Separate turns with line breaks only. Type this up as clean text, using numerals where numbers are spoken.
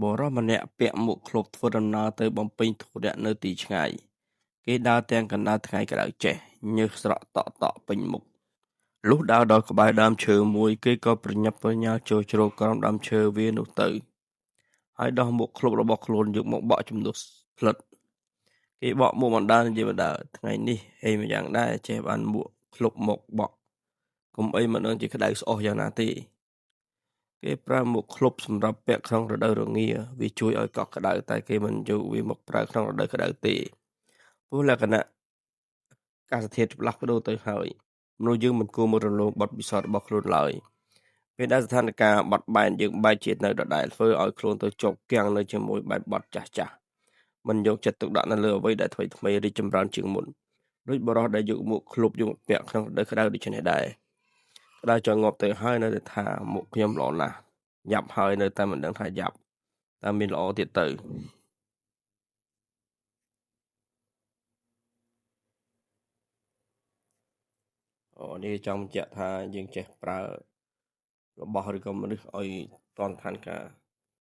បុរសម្នាក់ពាក់មួកឃ្លុបធ្វើដំណើរទៅបំពេញធុរៈនៅទីឆ្ងាយគេដើរទាំងកណ្ដាលថ្ងៃក្តៅចេះញើសស្រក់តក់ពេញមុខលុះដើរដល់ក្បែរដើមឈើមួយគេក៏ប្រញាប់ប្រញាល់ចូលជ្រកក្រោមដើមឈើវានោះទៅហើយដោះមួកឃ្លុបរបស់ខ្លួនយកមកបក់ជំនួសផ្លិតគេបក់មួកបណ្ដានិយាយបណ្ដាថ្ងៃនេះហេម្យ៉ាងដែរចេះបានមួកឃ្លុបមកបក់កុំអីមិនដឹងជាក្តៅស្អុះយ៉ាងណាទេគេប្រើមួកឃ្លុបសម្រាប់ពាក់ក្នុងរដូវរងាវាជួយឲ្យកក់ក្តៅតែគេមិនយកវាមកប្រើក្នុងរដូវក្តៅទេព្រោះលក្ខណៈអាកាសធាតុផ្លាស់ប្ដូរទៅហើយមនុស្សយើងមិនគួរមករំលងបទពិសោធន៍របស់ខ្លួនឡើយពេលដែលស្ថានភាពបត់បែនយើងបែរជានៅដដែលធ្វើឲ្យខ្លួនទៅជាប់គាំងនៅជាមួយបែបបត់ចាស់មិនយកចិត្តទុកដាក់នៅលើអ្វីដែលថ្មីរីកចម្រើនជាងមុនដូចបរិសដែលយកមួកឃ្លុបយកមកពាក់ក្នុងរដូវក្តៅដូចនេះដែរក្តៅចង់ងាប់ទៅហើយនៅតែថាមួកខ្ញុំល្អណាស់ញាប់ហើយនៅតែមិនដឹងថាញាប់តែមានល្អទៀតទៅនេះចង់បញ្ជាក់ថាយើងចេះប្រើរបស់ឬក៏មនុស្សឲ្យតន់ឋានការ